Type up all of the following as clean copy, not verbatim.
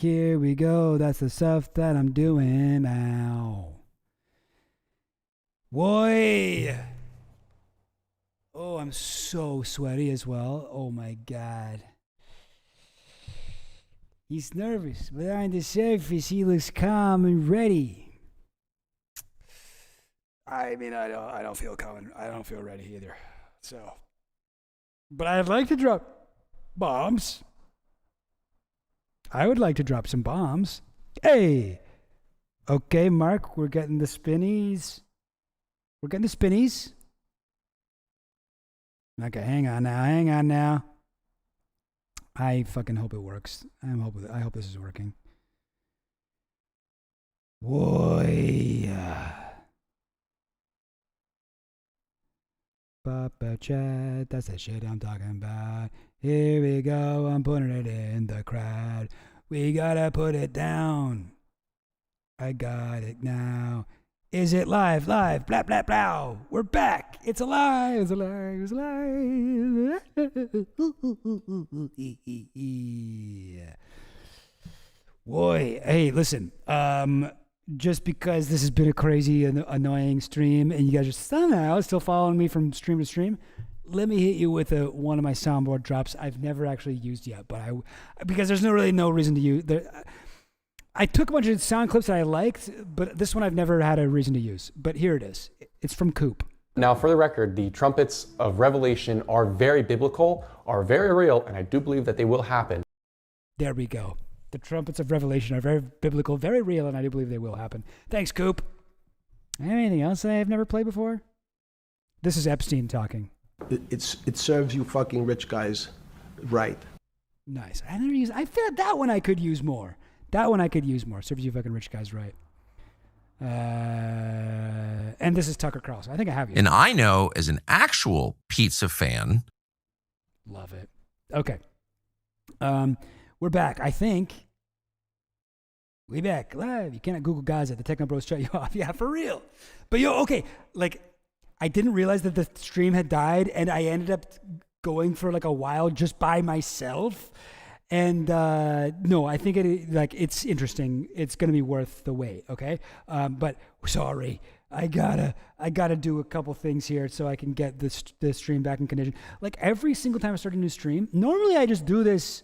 Here we go. That's the stuff that I'm doing now. Boy. Oh, I'm so sweaty as well. Oh my God. He's nervous, but on the surface, he looks calm and ready. I mean, I don't feel calm. I don't feel ready either. So, but I'd like to drop bombs. I would like to drop some bombs. Hey, okay, Mark, we're getting the spinnies. We're getting the spinnies. Okay, hang on now. I fucking hope it works. I hope this is working. Boy. Papa chat, that's the shit I'm talking about. Here we go, I'm putting it in the crowd. We gotta put it down. I got it now. Is it live? Blah, blah, blah. We're back. It's alive. It's alive. It's alive. Yeah. Boy, hey, listen. Just because this has been a crazy and annoying stream and you guys are somehow still following me from stream to stream, let me hit you with one of my soundboard drops I've never actually used yet, but because there's no reason to use. I took a bunch of sound clips that I liked, but this one I've never had a reason to use. But here it is. It's from Coop. Now, for the record, the trumpets of Revelation are very biblical, are very real, and I do believe that they will happen. There we go. The trumpets of Revelation are very biblical, very real, and I do believe they will happen. Thanks, Coop. Anything else that I've never played before? This is Epstein talking. It serves you fucking rich guys right. Nice. I feel that one I could use more. Serves you fucking rich guys right. And this is Tucker Carlson. I think I have you. And I know as an actual pizza fan. Love it. Okay. We're back. I think. We back live. You cannot Google Gaza. The Techno Bros shut you off. Yeah, for real. But okay. Like, I didn't realize that the stream had died, and I ended up going for like a while just by myself. And no, I think it's interesting. It's gonna be worth the wait. Okay. But sorry, I gotta do a couple things here so I can get this stream back in condition. Like every single time I start a new stream, normally I just do this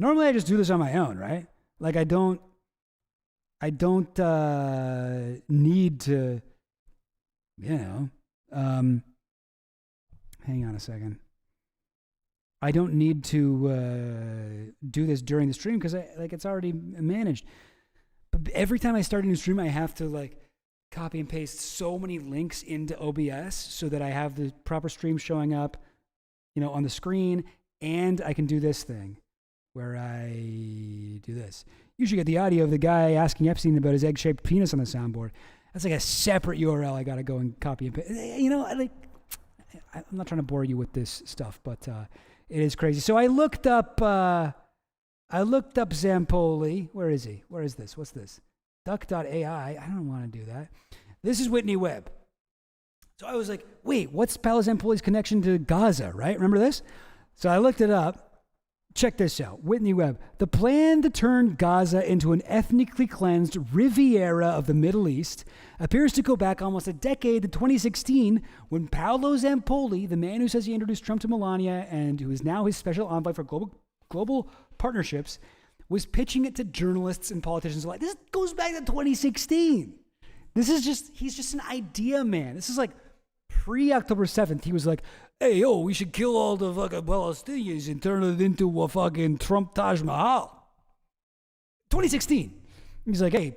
on my own, right? Like I don't need to, hang on a second. I don't need to do this during the stream because it's already managed. But every time I start a new stream, I have to copy and paste so many links into OBS so that I have the proper stream showing up, on the screen, and I can do this thing where I do this. You should get the audio of the guy asking Epstein about his egg-shaped penis on the soundboard. That's like a separate URL. I got to go and copy and paste. I'm not trying to bore you with this stuff, but it is crazy. So I looked up Zampoli. Where is he? Where is this? What's this? Duck.ai. I don't want to do that. This is Whitney Webb. So I was like, wait, what's Paolo Zampoli's connection to Gaza, right? Remember this? So I looked it up. Check this out. Whitney Webb. The plan to turn Gaza into an ethnically cleansed Riviera of the Middle East appears to go back almost a decade to 2016 when Paolo Zampoli, the man who says he introduced Trump to Melania and who is now his special envoy for global partnerships, was pitching it to journalists and politicians alike. This goes back to 2016. He's just an idea man. This is like pre-October 7th. He was like, hey, we should kill all the fucking Palestinians and turn it into a fucking Trump Taj Mahal. 2016. He's like, hey,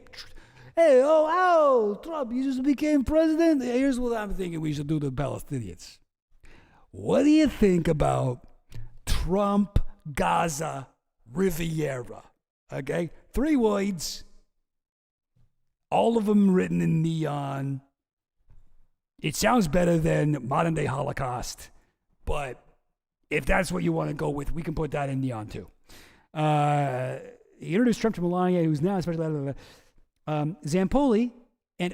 Trump, you just became president? Here's what I'm thinking we should do to Palestinians. What do you think about Trump, Gaza, Riviera? Okay? 3 words. All of them written in neon. It sounds better than modern day Holocaust, but if that's what you want to go with, we can put that in neon too. He introduced Trump to Melania, who's now especially Zampoli, and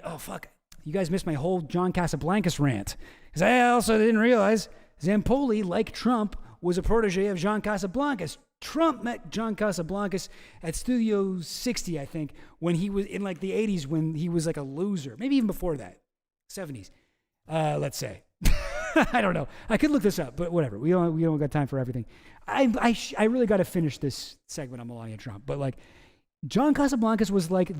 you guys missed my whole John Casablancas rant because I also didn't realize Zampoli, like Trump, was a protege of John Casablancas. Trump met John Casablancas at Studio 60, I think, when he was in like the 80s, when he was like a loser. Maybe even before that, 70s, let's say. I don't know. I could look this up, but whatever. We don't got time for everything. I really got to finish this segment on Melania Trump. But like, John Casablancas was like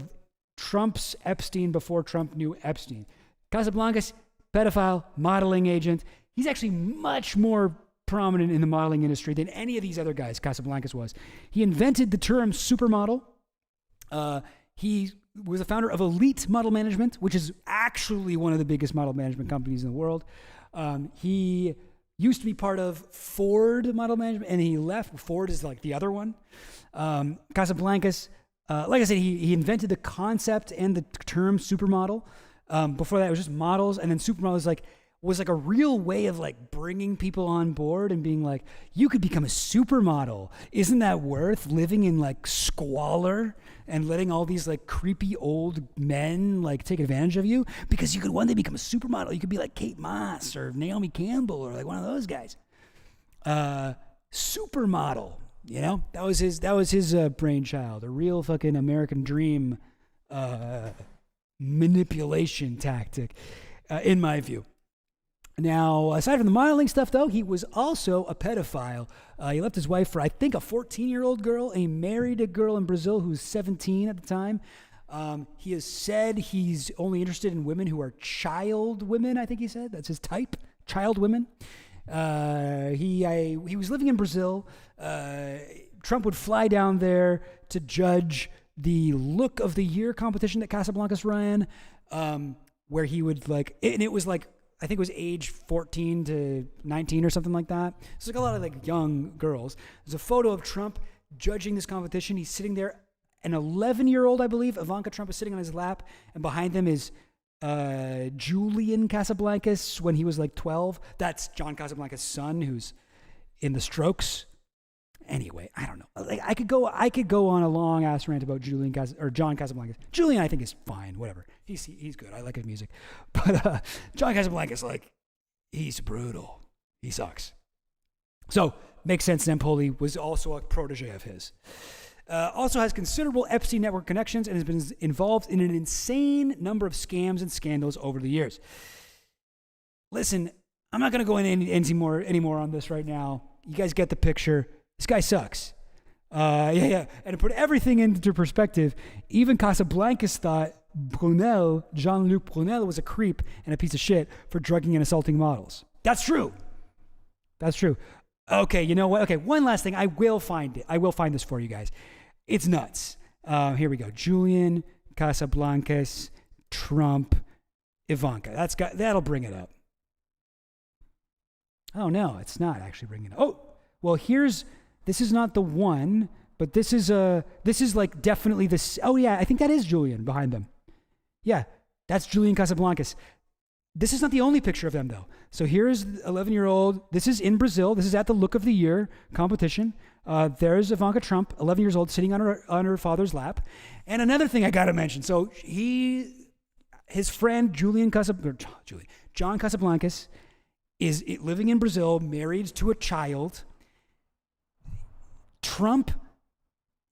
Trump's Epstein before Trump knew Epstein. Casablancas, pedophile, modeling agent. He's actually much more prominent in the modeling industry than any of these other guys Casablancas was. He invented the term supermodel. He was a founder of Elite Model Management, which is actually one of the biggest model management companies in the world. He used to be part of Ford Model Management, and he left. Ford is like the other one. Casablancas, like I said, he invented the concept and the term supermodel. Before that, it was just models, and then supermodel was like a real way of like bringing people on board and being like, you could become a supermodel. Isn't that worth living in like squalor and letting all these like creepy old men like take advantage of you? Because you could one day become a supermodel. You could be like Kate Moss or Naomi Campbell or like one of those guys. Supermodel, you know, that was his brainchild, a real fucking American dream manipulation tactic, in my view. Now, aside from the modeling stuff, though, he was also a pedophile. He left his wife for, I think, a 14-year-old girl, and he married a girl in Brazil who was 17 at the time. He has said he's only interested in women who are child women, I think he said. That's his type, child women. He was living in Brazil. Trump would fly down there to judge the Look of the Year competition that Casablancas ran, where he would like, and it was like, I think it was age 14 to 19 or something like that. It's like a lot of like young girls. There's a photo of Trump judging this competition. He's sitting there. An 11-year-old, I believe, Ivanka Trump is sitting on his lap, and behind them is Julian Casablancas when he was like 12. That's John Casablancas' son, who's in the Strokes. Anyway, I don't know. Like, I could go on a long ass rant about John Casablancas. Julian, I think, is fine. Whatever. He's good. I like his music. But John Casablancas, like, he's brutal. He sucks. So makes sense. Empoli was also a protege of his. Also has considerable Epstein network connections and has been involved in an insane number of scams and scandals over the years. Listen, I'm not going to go into any more on this right now. You guys get the picture. This guy sucks. And to put everything into perspective, even Casablancas thought Jean-Luc Brunel was a creep and a piece of shit for drugging and assaulting models. That's true. Okay, you know what? Okay, one last thing. I will find it. I will find this for you guys. It's nuts. Here we go. Julian Casablancas, Trump, Ivanka. That'll bring it up. Oh no, it's not actually bringing it up. Oh, well, this is not the one, but this is like definitely this. Oh yeah, I think that is Julian behind them. Yeah, that's Julian Casablancas. This is not the only picture of them though. So here's 11-year-old. This is in Brazil. This is at the Look of the Year competition. There's Ivanka Trump, 11 years old, sitting on her father's lap. And another thing I gotta mention. So his friend John Casablancas is living in Brazil, married to a child. Trump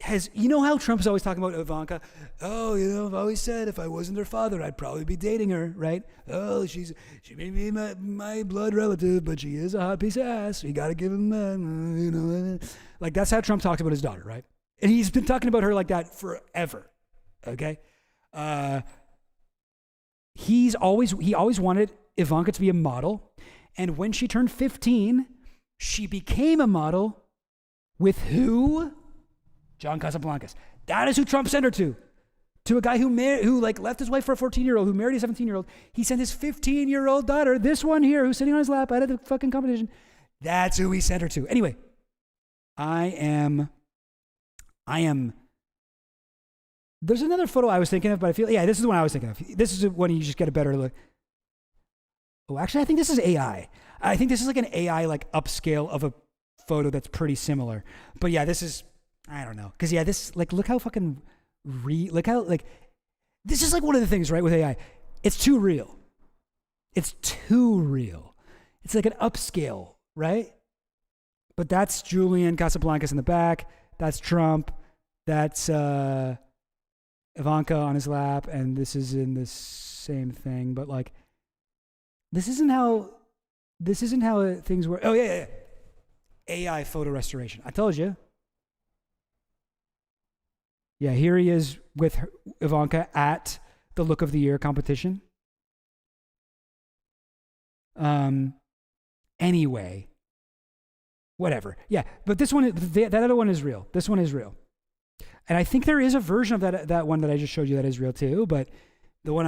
has, you know how Trump's always talking about Ivanka? Oh, you know, I've always said if I wasn't her father, I'd probably be dating her, right? Oh, she may be my blood relative, but she is a hot piece of ass. You got to give him that, you know. Like, that's how Trump talks about his daughter, right? And he's been talking about her like that forever, okay? He always wanted Ivanka to be a model, and when she turned 15, she became a model with who? John Casablancas. That is who Trump sent her to. To a guy who like left his wife for a 14-year-old, who married a 17-year-old. He sent his 15-year-old daughter, this one here, who's sitting on his lap out of the fucking competition. That's who he sent her to. Anyway, I am. There's another photo I was thinking of, but I feel, yeah, this is the one I was thinking of. This is when you just get a better look. Oh, actually, I think this is AI. I think this is like an AI like upscale of a photo that's pretty similar. But yeah, this is, I don't know. Because yeah, this, like, look how fucking, look how, like, this is like one of the things, right, with AI. It's too real. It's too real. It's like an upscale, right? But that's Julian Casablancas in the back. That's Trump. That's Ivanka on his lap. And this is in the same thing. But like, this isn't how things work. Oh, yeah. AI photo restoration. I told you. Yeah, here he is with Ivanka at the Look of the Year competition. Anyway, whatever. Yeah, but this one, that other one is real. This one is real. And I think there is a version of that one that I just showed you that is real too, but the one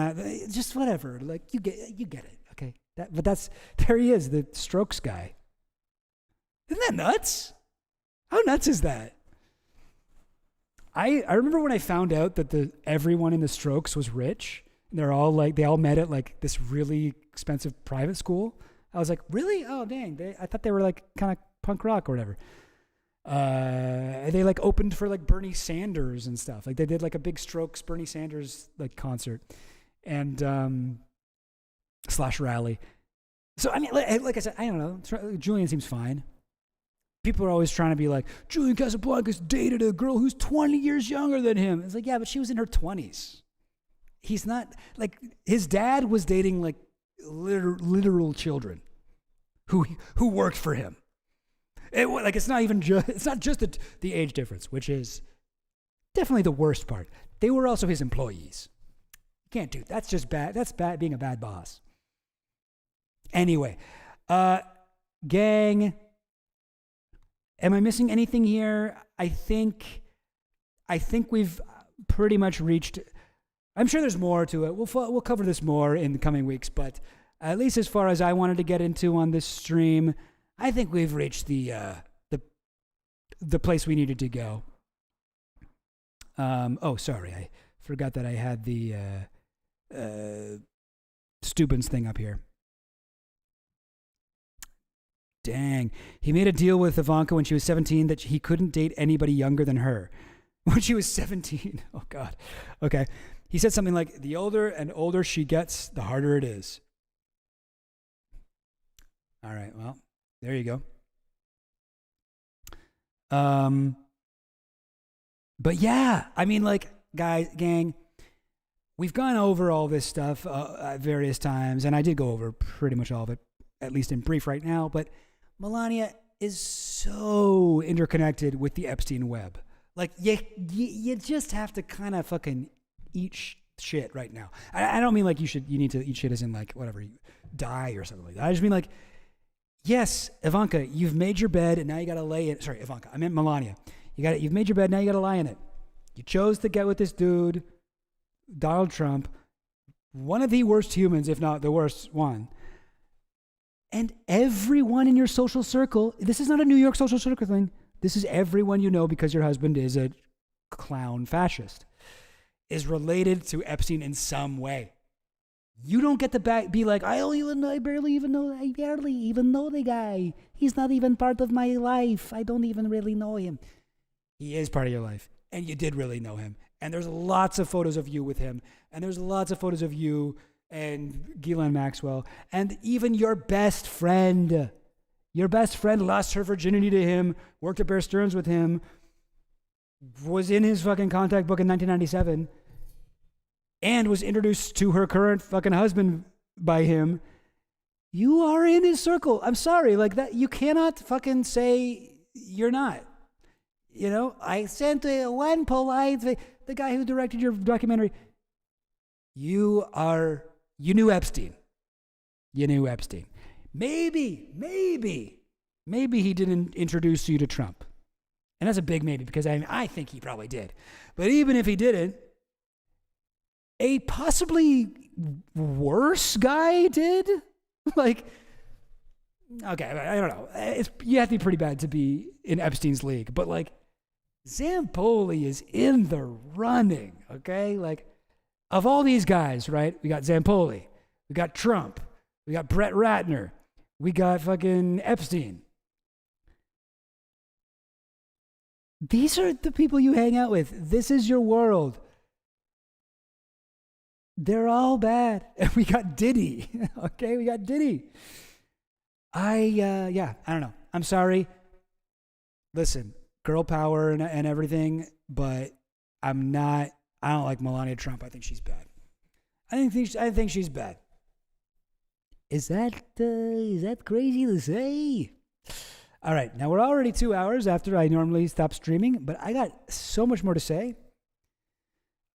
just whatever. Like you get it. Okay. There he is, the Strokes guy. Isn't that nuts? How nuts is that? I remember when I found out that everyone in the Strokes was rich. And they all met at like this really expensive private school. I was like, really? Oh, dang. I thought they were like kind of punk rock or whatever. They like opened for like Bernie Sanders and stuff. Like they did like a big Strokes Bernie Sanders like concert and / rally. So I mean, like I said, I don't know. Julian seems fine. People are always trying to be like, Julian Casablancas dated a girl who's 20 years younger than him. It's like, yeah, but she was in her 20s. He's not, like, his dad was dating like literal children who worked for him. It's not just the age difference, which is definitely the worst part. They were also his employees. You can't do that's just bad. That's bad being a bad boss. Anyway, gang. Am I missing anything here? I think we've pretty much reached. I'm sure there's more to it. We'll cover this more in the coming weeks, but at least as far as I wanted to get into on this stream, I think we've reached the place we needed to go. Oh, sorry, I forgot that I had the Stubbins thing up here. Dang. He made a deal with Ivanka when she was 17 that he couldn't date anybody younger than her. When she was 17. Oh, God. Okay. He said something like, the older and older she gets, the harder it is. All right. Well, there you go. But yeah, I mean, like, guys, gang, we've gone over all this stuff at various times, and I did go over pretty much all of it, at least in brief right now, but Melania is so interconnected with the Epstein web. Like, you just have to kind of fucking eat shit right now. I don't mean like you need to eat shit as in like, whatever, you die or something like that. I just mean like, yes, Ivanka, you've made your bed and now you got to lay in. Sorry, Ivanka, I meant Melania. You've made your bed, now you got to lie in it. You chose to get with this dude, Donald Trump, one of the worst humans, if not the worst one. And everyone in your social circle, this is not a New York social circle thing. This is everyone you know because your husband is a clown fascist, is related to Epstein in some way. You don't get to be like, I barely even know the guy. He's not even part of my life. I don't even really know him. He is part of your life. And you did really know him. And there's lots of photos of you with him. And there's lots of photos of you and Ghislaine Maxwell. And even your best friend. Your best friend lost her virginity to him, worked at Bear Stearns with him, was in his fucking contact book in 1997, and was introduced to her current fucking husband by him. You are in his circle. I'm sorry, like that. You cannot fucking say you're not. You know, I sent one polite, the guy who directed your documentary. You knew Epstein. You knew Epstein. Maybe he didn't introduce you to Trump. And that's a big maybe because I think he probably did. But even if he didn't, a possibly worse guy did? Like, okay, I don't know. You have to be pretty bad to be in Epstein's league. But like, Zampoli is in the running, okay? Like, of all these guys, right? We got Zampoli. We got Trump. We got Brett Ratner. We got fucking Epstein. These are the people you hang out with. This is your world. They're all bad. And we got Diddy. Okay, we got Diddy. I don't know. I'm sorry. listen, girl power and everything, but I don't like Melania Trump. I think she's bad. I think she's bad. Is that crazy to say? All right, now we're already 2 hours after I normally stop streaming, but I got so much more to say.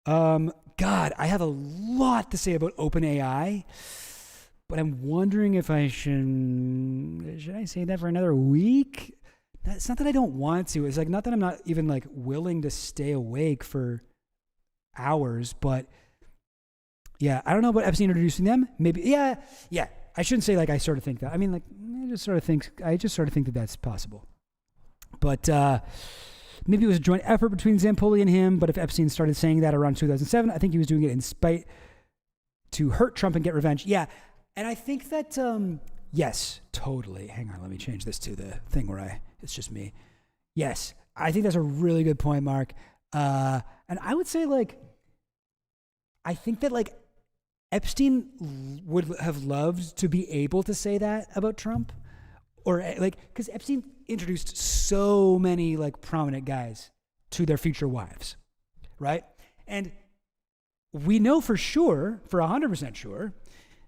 God, I have a lot to say about OpenAI, but I'm wondering if I should I say that for another week? It's not that I don't want to. It's like not that I'm not even like willing to stay awake for hours, but yeah, I don't know about Epstein introducing them. Maybe, yeah. I shouldn't say like I sort of think that. I mean, like I just sort of think that that's possible. But maybe it was a joint effort between Zampoli and him. But if Epstein started saying that around 2007, I think he was doing it in spite to hurt Trump and get revenge. Yeah, and I think that yes, totally. Hang on, let me change this to the thing where it's just me. Yes, I think that's a really good point, Mark. And I would say like, I think that like Epstein would have loved to be able to say that about Trump, or like, because Epstein introduced so many like prominent guys to their future wives, right? And we know for sure, for 100% sure,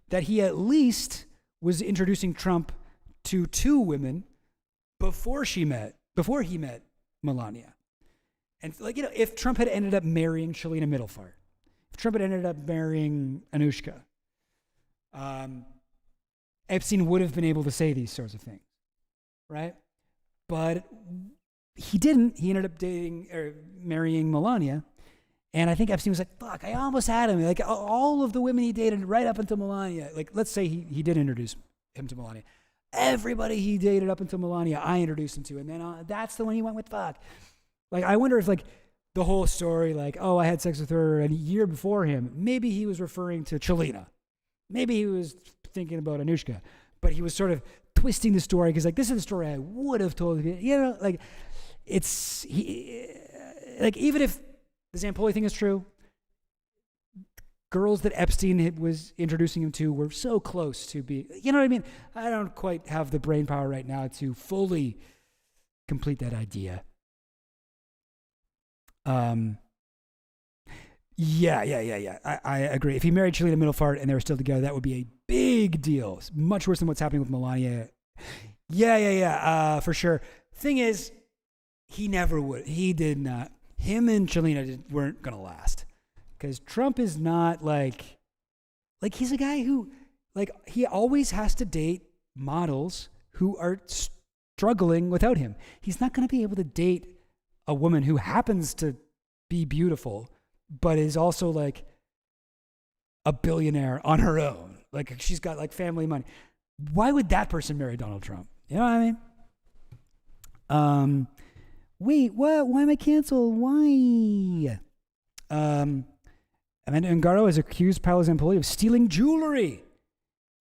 that he at least was introducing Trump to 2 women before he met Melania. And like, you know, if Trump had ended up marrying Shalina Middlefart, if Trump had ended up marrying Anushka, Epstein would have been able to say these sorts of things, right? But he didn't. He ended up marrying Melania. And I think Epstein was like, fuck, I almost had him. Like all of the women he dated right up until Melania, like let's say he did introduce him to Melania. Everybody he dated up until Melania, I introduced him to. And then that's the one he went with, fuck. Like, I wonder if like the whole story, like, oh, I had sex with her a year before him. Maybe he was referring to Chalina. Maybe he was thinking about Anushka. But he was sort of twisting the story because like, this is the story I would have told you. You know, like like even if the Zampoli thing is true, girls that Epstein was introducing him to were so close to be, you know what I mean? I don't quite have the brain power right now to fully complete that idea. Yeah. I agree. If he married Shalina Middlefart and they were still together, that would be a big deal. It's much worse than what's happening with Melania. Yeah. For sure. Thing is, he never would. He did not. Him and Shalina weren't going to last. Because Trump is not like he's a guy who, like, he always has to date models who are struggling without him. He's not going to be able to date a woman who happens to be beautiful, but is also like a billionaire on her own. Like she's got like family money. Why would that person marry Donald Trump? You know what I mean? Wait, what? Why am I canceled? Why? Amanda Ungaro has accused Paolo Zampoli of stealing jewelry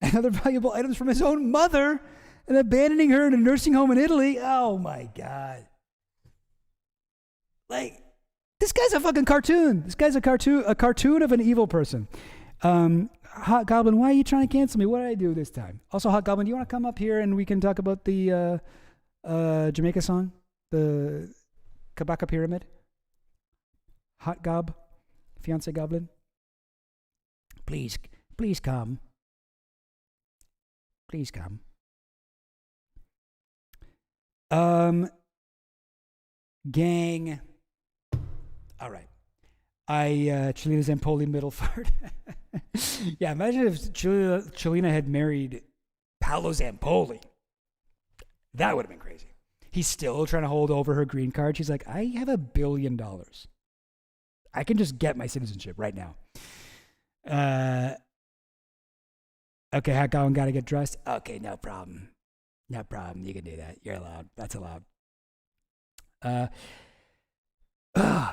and other valuable items from his own mother and abandoning her in a nursing home in Italy. Oh my God. Like, this guy's a fucking cartoon. This guy's a cartoon of an evil person. Hot Goblin, why are you trying to cancel me? What did I do this time? Also, Hot Goblin, do you want to come up here and we can talk about the Jamaica song? The Kabaka Pyramid? Hot Gob? Fiance Goblin? Please come. Please come. Gang. All right. Chalina Zampoli Middlefart. Yeah, imagine if Chalina had married Paolo Zampoli. That would have been crazy. He's still trying to hold over her green card. She's like, I have $1 billion. I can just get my citizenship right now. Okay, Hot Goblin got to get dressed. Okay, no problem. No problem. You can do that. You're allowed. That's allowed. Oh,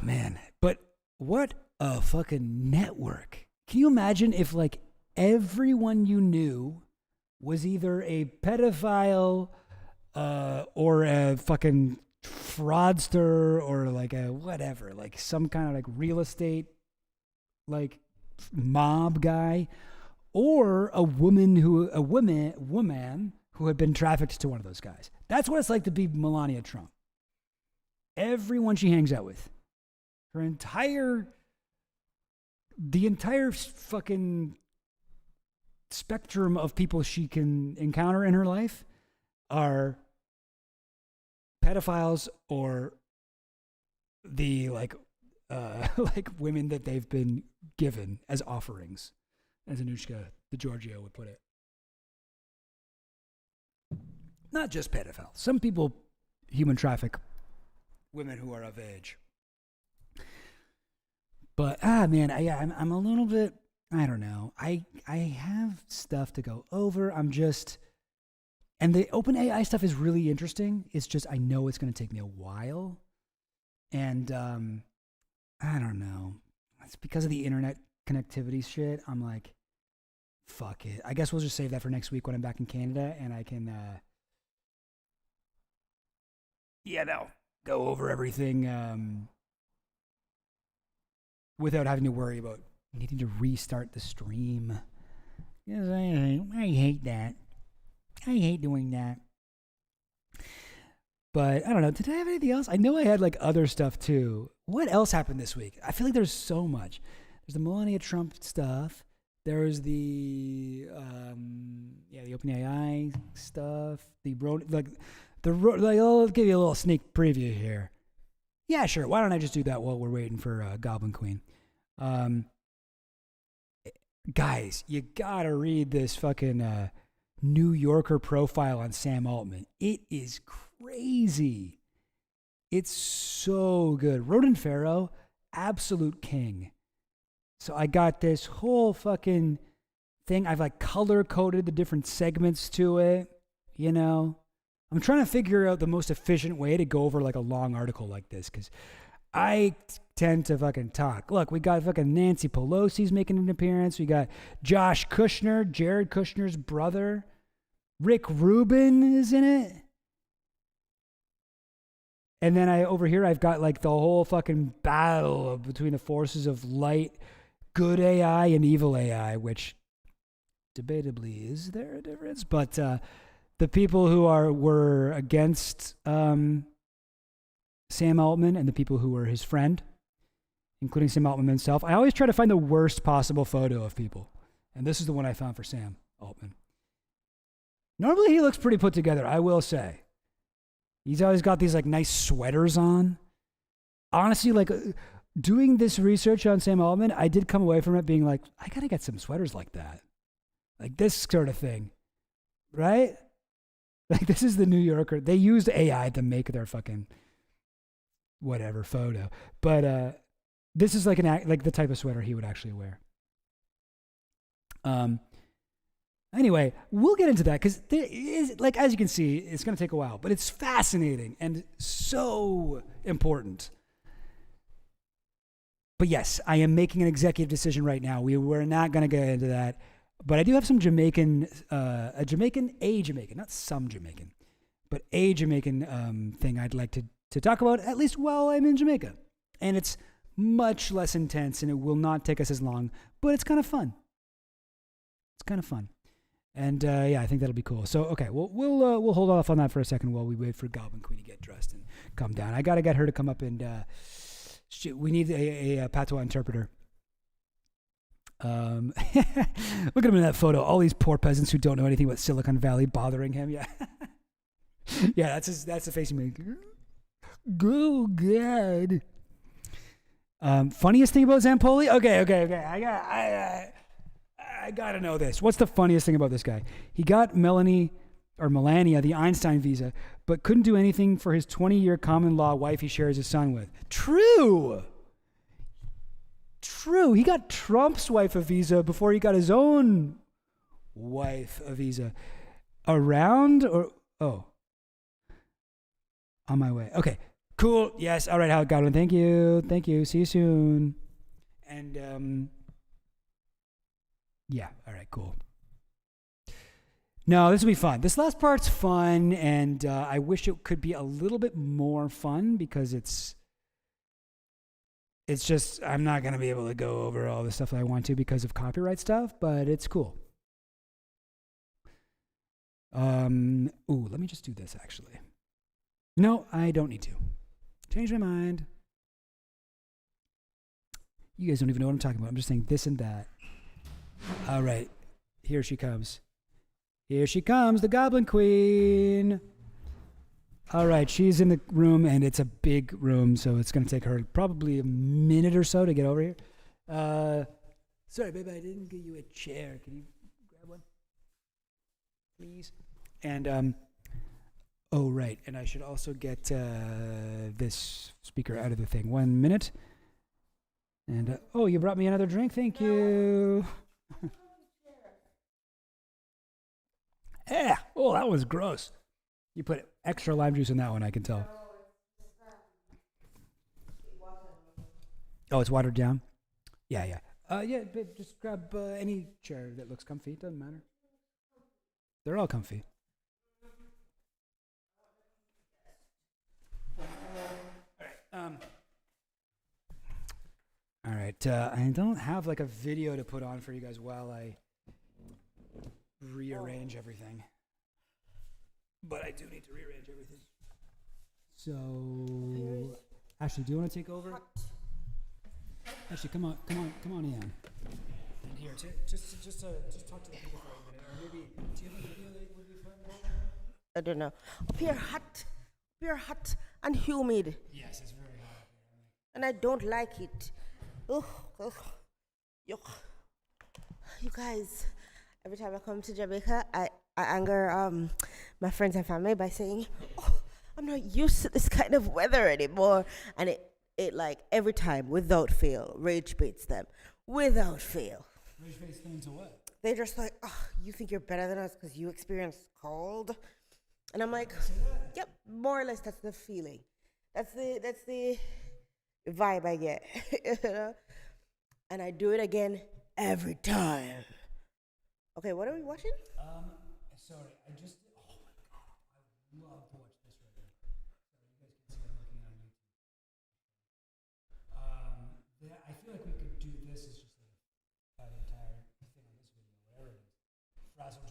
man. But what a fucking network. Can you imagine if, like, everyone you knew was either a pedophile or a fucking fraudster or, like, a whatever, like, some kind of, like, real estate, like, mob guy, or a woman who had been trafficked to one of those guys. That's what it's like to be Melania Trump. everyone she hangs out with, the entire fucking spectrum of people she can encounter in her life are pedophiles or the like women that they've been given as offerings, as Anushka DeGiorgio would put it. Not just pedophiles. Some people human traffic women who are of age. But man, I'm a little bit, I don't know. I have stuff to go over. And the OpenAI stuff is really interesting. It's just I know it's going to take me a while, and I don't know. It's because of the internet connectivity shit. I'm like, fuck it. I guess we'll just save that for next week when I'm back in Canada, and I can, go over everything without having to worry about needing to restart the stream. Yes, I hate that. I hate doing that. But I don't know. Did I have anything else? I know I had like other stuff too. What else happened this week? I feel like there's so much. There's the Melania Trump stuff. There's the OpenAI stuff. I'll give you a little sneak preview here. Yeah, sure. Why don't I just do that while we're waiting for Goblin Queen? Guys, you gotta read this fucking New Yorker profile on Sam Altman. It is crazy. It's so good. Roden Farrow, absolute king. So I got this whole fucking thing. I've like color coded the different segments to it, you know. I'm trying to figure out the most efficient way to go over like a long article like this, because I tend to fucking talk. Look, we got fucking Nancy Pelosi's making an appearance. We got Josh Kushner, Jared Kushner's brother. Rick Rubin is in it. And then over here I've got like the whole fucking battle between the forces of light, good AI and evil AI, which debatably is there a difference, but the people who were against Sam Altman and the people who were his friend, including Sam Altman himself. I always try to find the worst possible photo of people. And this is the one I found for Sam Altman. Normally he looks pretty put together, I will say. He's always got these like nice sweaters on. Honestly, like doing this research on Sam Altman, I did come away from it being like, I gotta get some sweaters like that. Like this sort of thing. Right? Like this is the New Yorker. They used AI to make their fucking whatever photo. But this is like like the type of sweater he would actually wear. Anyway, we'll get into that because there is, like, as you can see, it's going to take a while, but it's fascinating and so important. But yes, I am making an executive decision right now. We're not going to get into that, but I do have some Jamaican, not some Jamaican, but a Jamaican thing I'd like to talk about, at least while I'm in Jamaica. And it's much less intense and it will not take us as long, but it's kind of fun. It's kind of fun. And yeah, I think that'll be cool. So okay, we'll hold off on that for a second while we wait for Goblin Queen to get dressed and come down. I gotta get her to come up and we need a patois interpreter. Look at him in that photo. All these poor peasants who don't know anything about Silicon Valley bothering him. Yeah, yeah, that's the face he made. Go God. Funniest thing about Zampoli? Okay. I gotta know this. What's the funniest thing about this guy? He got Melania, the Einstein visa, but couldn't do anything for his 20-year common law wife he shares his son with. True. He got Trump's wife a visa before he got his own wife a visa. On my way. Okay. Cool. Yes. All right. Howard Godwin. Thank you. See you soon. And yeah. All right, cool. No, this will be fun. This last part's fun, and I wish it could be a little bit more fun because it's just I'm not going to be able to go over all the stuff that I want to because of copyright stuff, but it's cool. Let me just do this, actually. No, I don't need to. Changed my mind. You guys don't even know what I'm talking about. I'm just saying this and that. All right. Here she comes. Here she comes, the Goblin Queen. All right, she's in the room, and it's a big room, so it's going to take her probably a minute or so to get over here. Sorry, baby, I didn't give you a chair. Can you grab one, please? And, oh, right, and I should also get this speaker out of the thing. 1 minute. And, oh, you brought me another drink? Thank you. Yeah. Oh, that was gross. You put extra lime juice in that one, I can tell. Oh, it's watered down? Yeah. Yeah, babe, just grab any chair that looks comfy. It doesn't matter. They're all comfy. All right. I don't have like a video to put on for you guys while I rearrange everything. But I do need to rearrange everything. So, Ashley, do you want to take over? Ashley, come on in. And here, just talk to the people for a minute, or maybe do you have a video that would be fun? I don't know. Up here hot and humid, Yes, it's very hot. and I don't like it. Ugh. Yuck. You guys, every time I come to Jamaica, I anger my friends and family by saying, "Oh, I'm not used to this kind of weather anymore," and it like every time, without fail, rage baits them, without fail. Rage face them to what? They're just like, "Oh, you think you're better than us because you experience cold," and I'm like, "Yep, more or less that's the feeling, that's the vibe I get," you know? And I do it again every time. Okay, what are we watching? Sorry, oh my god, I love to watch this right now. Sorry, you guys can see I'm looking on YouTube. I feel like we could do this as just like the entire thing on this video, whatever it is. Frazzle